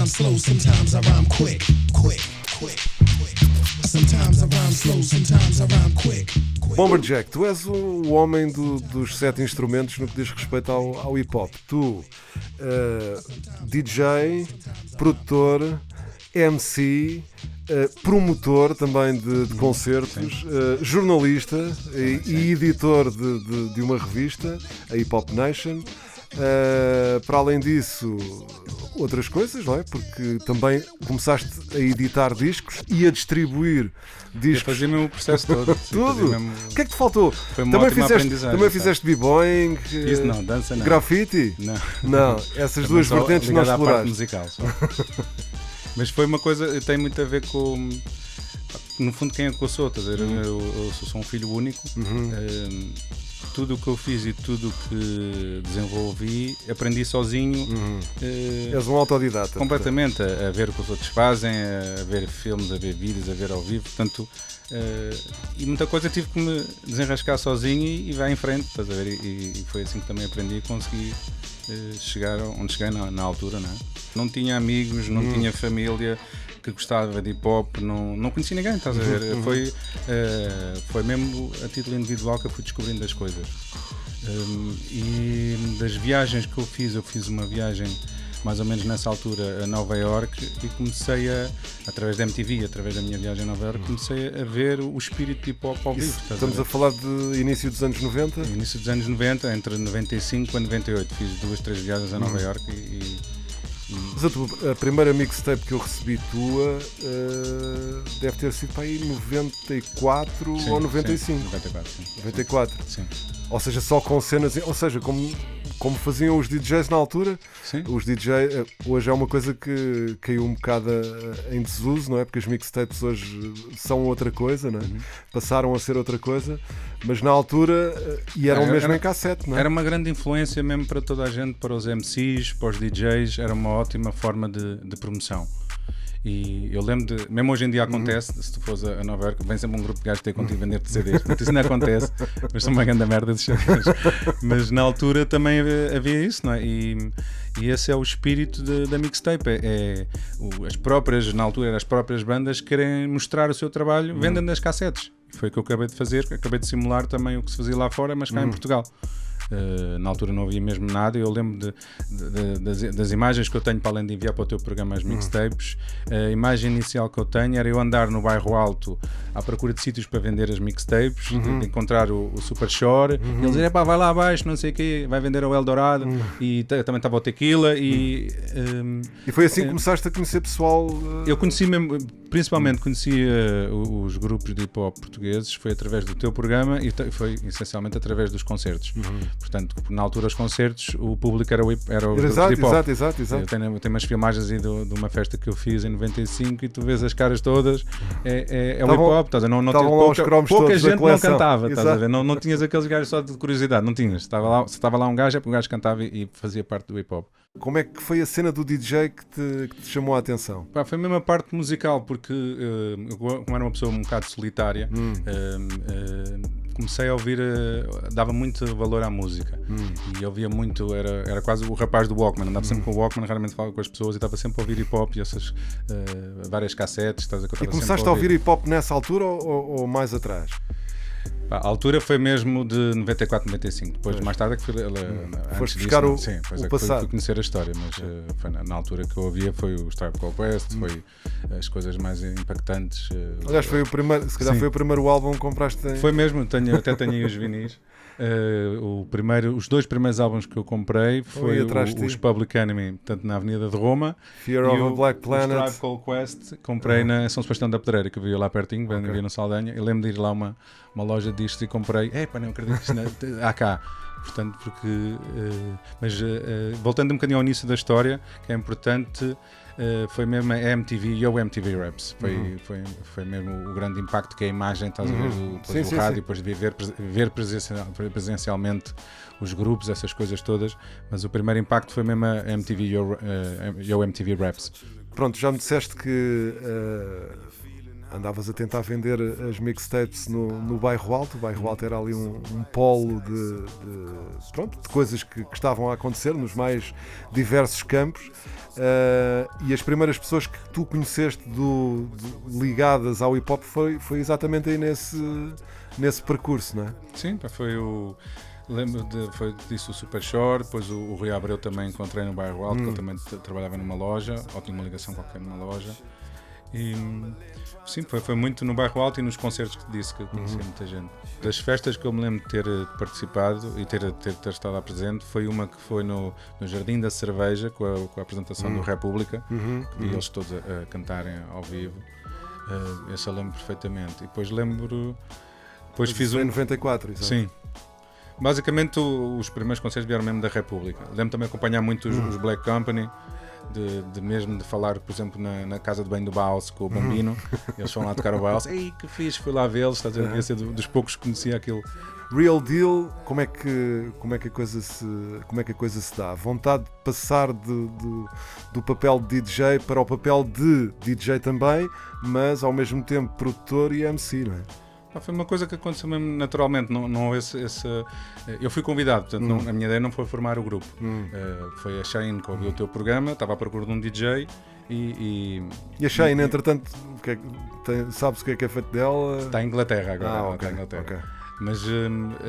slow, sometimes I rhyme quick. Sometimes I rhyme slow, sometimes I rhyme quick. Bomberjack, tu és o homem dos 7 instrumentos no que diz respeito ao hip-hop. Tu, DJ, produtor, MC, promotor também de concertos, jornalista e editor de uma revista, a Hip Hop Nation. Para além disso, outras coisas, não é? Porque também começaste a editar discos e a distribuir discos. Eu fazia mesmo o processo todo. Tudo. Mesmo... O que é que te faltou? Foi uma ótima aprendizagem. Também fizeste b-boying? Isso não, dança não. Grafite? Não. Essas duas vertentes não exploraste. Parte musical só. Mas foi uma coisa, tem muito a ver com, no fundo, quem é que eu sou, estás a ver? Eu sou um filho único. Tudo o que eu fiz e tudo o que desenvolvi, aprendi sozinho. És um autodidata. Completamente, a ver o que os outros fazem, a ver filmes, a ver vídeos, a ver ao vivo. Portanto, e muita coisa tive que me desenrascar sozinho e vai em frente, estás a ver? E foi assim que também aprendi e consegui chegar onde cheguei na altura, não é? Não tinha amigos, não tinha família que gostava de hip hop, não conhecia ninguém, estás a ver? Foi mesmo a título individual que eu fui descobrindo as coisas. E das viagens que eu fiz uma viagem mais ou menos nessa altura a Nova Iorque e comecei através da MTV, através da minha viagem a Nova Iorque, comecei a ver o espírito de hip hop ao vivo. Estamos a falar de início dos anos 90? Início dos anos 90, entre 95 e 98. Fiz 2-3 viagens a Nova Iorque Mas a primeira mixtape que eu recebi tua deve ter sido para aí 94 ou 95? Sim, 94, sim. 94? Sim. Ou seja, só com cenas, ou seja, como faziam os DJs na altura. Sim. Os DJs, hoje é uma coisa que caiu um bocado em desuso, não é? Porque as mixtapes hoje são outra coisa, não é? Passaram a ser outra coisa, mas na altura, e eram mesmo em cassete, não é? Era uma grande influência mesmo para toda a gente, para os MCs, para os DJs, era uma ótima forma de promoção. E eu lembro de, mesmo hoje em dia acontece, se tu fores a Nova Iorque, vem sempre um grupo de gajos ter contigo vender-te CDs. Portanto, isso não acontece, mas são uma grande merda de CDs. Mas na altura também havia isso, não é? E esse é o espírito da mixtape. As próprias, na altura, as próprias bandas querem mostrar o seu trabalho vendendo as cassetes. Foi o que eu acabei de fazer, acabei de simular também o que se fazia lá fora, mas cá em Portugal. Na altura não havia mesmo nada. Eu lembro das imagens que eu tenho, para além de enviar para o teu programa as mixtapes. A imagem inicial que eu tenho era eu andar no bairro Alto à procura de sítios para vender as mixtapes, de encontrar o Super Shore, e ele dizer, vai lá abaixo, não sei o quê, vai vender ao Eldorado, e também estava o Tequila. E foi assim que começaste a conhecer pessoal? Eu conheci mesmo, principalmente conhecia os grupos de hip hop portugueses, foi através do teu programa e foi essencialmente através dos concertos. Portanto, na altura os concertos, o público era os grupos de hip hop. Exato. Eu tenho umas filmagens aí de uma festa que eu fiz em 95 e tu vês as caras todas, é o hip hop, pouca gente não cantava, estás a ver? Não tinhas aqueles gajos só de curiosidade, não tinhas. Se estava lá um gajo, é porque o gajo cantava e fazia parte do hip hop. Como é que foi a cena do DJ que te chamou a atenção? Foi mesmo a parte musical, porque como era uma pessoa um bocado solitária, comecei a ouvir, dava muito valor à música e ouvia muito, era quase o rapaz do Walkman, andava sempre com o Walkman, raramente falava com as pessoas e estava sempre a ouvir hip hop e essas várias cassetes. E começaste a ouvir hip hop nessa altura ou mais atrás? A altura foi mesmo de 94, 95. Depois, mais tarde, é que fui foste buscar o passado. Fui conhecer a história, mas foi na altura que eu ouvia, foi o Tribe Called Quest, foi as coisas mais impactantes. Aliás, foi o primeiro, se calhar foi o primeiro álbum que compraste. Foi mesmo, até tenho aí os vinis. Os 2 primeiros álbuns que eu comprei foi os Public Enemy, portanto, na Avenida de Roma, Fear of a Black Planet. O Tribe Called Quest comprei na São Sebastião da Pedreira, que eu via lá pertinho, via no Saldanha. Eu lembro de ir lá uma loja de discos e comprei. Não acredito que isto há cá. Portanto, mas voltando um bocadinho ao início da história, que é importante, foi mesmo a MTV e o MTV Raps. Foi mesmo o grande impacto, que é a imagem, estás a ver, do rádio, depois de ver presencialmente os grupos, essas coisas todas. Mas o primeiro impacto foi mesmo a MTV e o MTV Raps. Pronto, já me disseste que andavas a tentar vender as mixtapes no Bairro Alto. O Bairro Alto era ali um polo de coisas que estavam a acontecer nos mais diversos campos. E as primeiras pessoas que tu conheceste ligadas ao hip hop foi exatamente aí nesse percurso, não é? Sim, pá, lembro disso o Super Short, depois o Rui Abreu também encontrei no Bairro Alto, que ele também trabalhava numa loja, ou tinha uma ligação qualquer numa loja. E sim, foi muito no Bairro Alto e nos concertos que disse que eu conhecia muita gente. Das festas que eu me lembro de ter participado e ter estado lá presente, foi uma que foi no Jardim da Cerveja, com a apresentação do República, que vi eles todos a cantarem ao vivo. Esse eu lembro perfeitamente. E depois depois fiz em 94, exato. Sim. Basicamente os primeiros concertos vieram mesmo da República. Lembro também acompanhar muito os Black Company, de falar, por exemplo, na casa de banho do Baus com o Bambino. Eles foram lá tocar o Baus. Ei, que fixe, fui lá vê-los, estás a ver? Ser dos poucos que conhecia aquilo. Real Deal, como é que a coisa se dá? Vontade de passar do papel de DJ para o papel de DJ também, mas ao mesmo tempo produtor e MC, não é? Foi uma coisa que aconteceu mesmo naturalmente, não houve eu fui convidado, portanto a minha ideia não foi formar o grupo. Foi a Shane que ouviu o teu programa, estava à procura de um DJ e a Shane, entretanto, sabes o que é feito dela? Está em Inglaterra agora. Okay, está em Inglaterra. Okay. Mas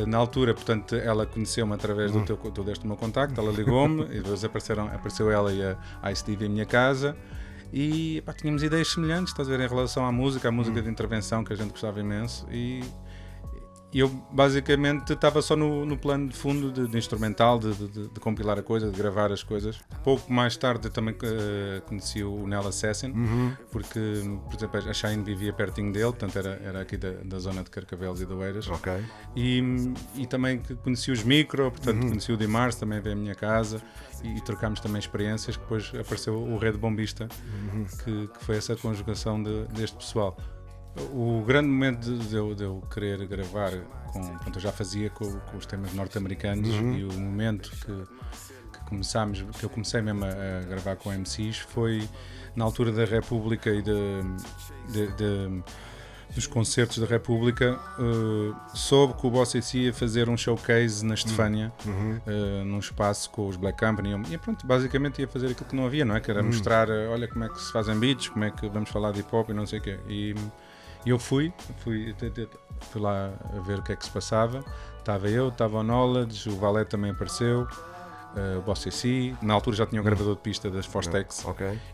na altura, portanto, ela conheceu-me através tu deste o meu contacto, ela ligou-me e depois apareceu ela e a Ice Diva em minha casa. E tínhamos ideias semelhantes, estás a ver, em relação à música de intervenção, que a gente gostava imenso, e eu basicamente estava só no plano de fundo de instrumental, de compilar a coisa, de gravar as coisas. Pouco mais tarde também conheci o Nel Assassin, porque, por exemplo, a Shine vivia pertinho dele, portanto era aqui da zona de Carcavelos e de Oeiras. Okay. E também conheci os Micro, portanto conheci o Dimars, também veio à minha casa. E trocámos também experiências, que depois apareceu o Red Bombista, que foi essa conjugação deste pessoal. O grande momento de eu querer gravar, eu já fazia com os temas norte-americanos, e o momento que eu comecei mesmo a gravar com MCs foi na altura da República e dos concertos da República. Soube que o Bossa ia fazer um showcase na Estefânia, num espaço com os Black Company, e pronto, basicamente ia fazer aquilo que não havia, não é? Que era mostrar, olha como é que se fazem beats, como é que vamos falar de hip hop e não sei o quê. E eu fui lá a ver o que é que se passava. Estava o Knowledge, o Valé também apareceu, o Bossa na altura já tinha um gravador de pista das Fostex,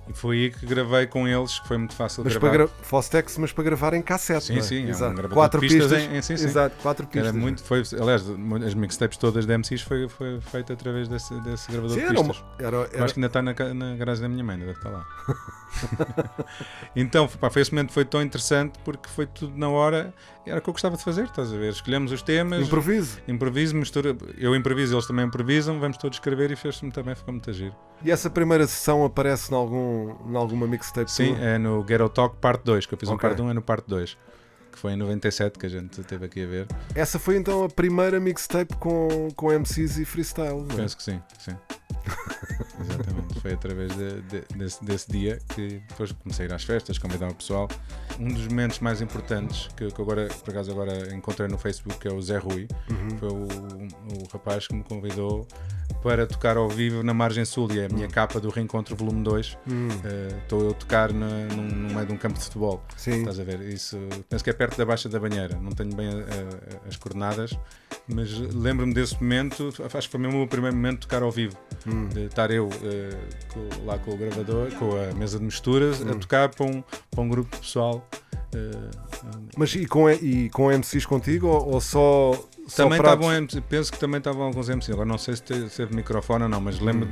e foi aí que gravei com eles, que foi muito fácil de gravar. Fostex, mas para gravar em cassete, não é? Sim, exato. Um gravador 4 de pistas pistas, exato, 4 pistas. Aliás, as mixtapes todas da MCs foi feita através desse gravador de pistas. Eu acho que ainda está na garagem da minha mãe, deve estar lá. Então, esse momento foi tão interessante porque foi tudo na hora, era o que eu gostava de fazer, estás a ver? Escolhemos os temas, improviso, mistura, eu improviso, eles também improvisam, vamos todos escrever e fez-se muito bem, ficou muito a giro. E essa primeira sessão aparece em alguma mixtape? Sim, é no Ghetto Talk parte 2, que eu fiz um parte 1, é no parte 2. Que foi em 97 que a gente teve aqui a ver. Essa foi então a primeira mixtape com MCs e freestyle, não é? Penso que sim. Exatamente, foi através desse dia que depois comecei a ir às festas, convidar o pessoal. Um dos momentos mais importantes que eu agora, por acaso agora encontrei no Facebook, é o Zé Rui. Foi o rapaz que me convidou para tocar ao vivo na Margem Sul, e é a minha capa do Reencontro Volume 2. Estou eu a tocar no meio de um campo de futebol. Sim. Estás a ver? Isso, penso que é perto da Baixa da Banheira, não tenho bem as coordenadas, mas lembro-me desse momento, acho que foi mesmo o primeiro momento de tocar ao vivo, de estar eu lá com o gravador, com a mesa de misturas, a tocar para um grupo de pessoal. Mas e com MCs contigo ou só também estavam penso que também estavam alguns MCs, agora não sei se teve microfone ou não, mas lembro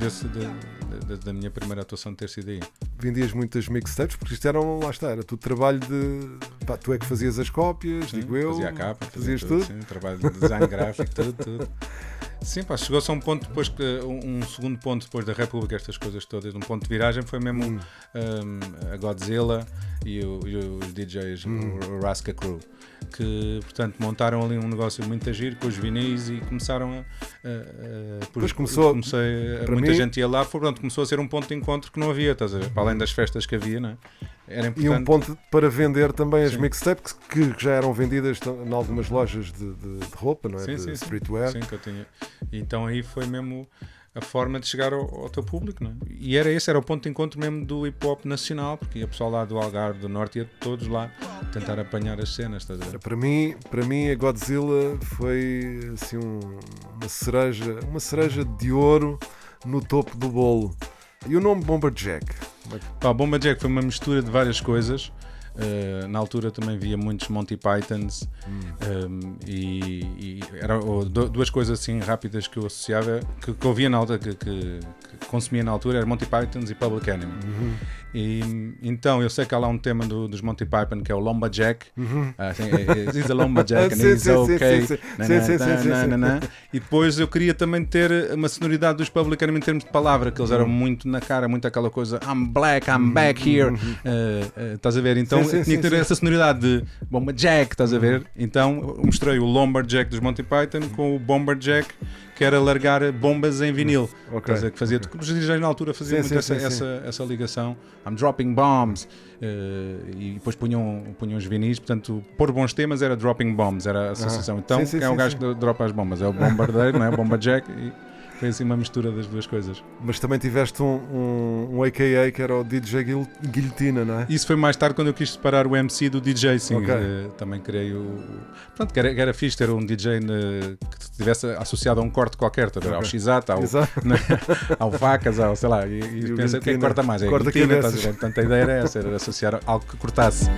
da minha primeira atuação de ter sido aí. Vendias muitas mixtapes, porque isto era tudo trabalho de... tu é que fazias as cópias, sim, digo eu. Fazia a capa, fazias tudo? Sim, trabalho de design gráfico, tudo. Sim, chegou-se a um ponto depois, um segundo ponto depois da República, estas coisas todas, um ponto de viragem foi mesmo a Godzilla e os DJs, o Rasca Crew. que portanto, montaram ali um negócio muito agir com os vinis e começaram Depois começou, para muita mim, gente ia lá, pronto, começou a ser um ponto de encontro que não havia, estás a ver? Para além das festas que havia, não é? Era importante. e um ponto para vender também as Sim. mixtapes que já eram vendidas em algumas lojas de roupa, não é? Sim, de sim, streetwear. Sim, que eu tinha. Então aí foi mesmo a forma de chegar ao teu público, não é? E era o ponto de encontro mesmo do hip hop nacional, porque ia pessoal lá do Algarve, do Norte, ia todos lá tentar apanhar as cenas, estás a ver? Para mim a Godzilla foi assim uma cereja de ouro no topo do bolo. E o nome Bomberjack? Pá, o Bomba Jack foi uma mistura de várias coisas. Na altura também via muitos Monty Pythons e eram duas coisas assim rápidas que eu associava, que eu via na altura, que consumia na altura, era Monty Pythons e Public Enemy. E então eu sei que há lá um tema dos Monty Python que é o Lumberjack. He's a Lumberjack and he's okay. E depois eu queria também ter uma sonoridade dos Public Enemy em termos de palavra, que eles eram muito na cara, muito aquela coisa I'm black, I'm back here. Estás a ver? Então tinha que ter essa sonoridade de Bomberjack, estás a ver? Então mostrei o Lumberjack dos Monty Python com o Bomberjack, que era largar bombas em vinil. Okay. Que fazia, os DJs na altura faziam muito essa ligação. I'm dropping bombs. E depois punham os vinis. Portanto, pôr bons temas era dropping bombs, era a associação. Então, quem é o gajo que dropa as bombas? É o bombardeiro, não é? O Bomberjack. E foi assim uma mistura das duas coisas. Mas também tiveste um AKA que era o DJ Guilhotina, não é? Isso foi mais tarde quando eu quis separar o MC do DJ, sim. Okay. Também criei Pronto, que era fixe ter um DJ que estivesse associado a um corte qualquer, tá, ao X-At, ao Facas, ao sei lá, e pensei o que é que corta mais? É corta guilhotina, tá, portanto a ideia era essa, era associar algo que cortasse.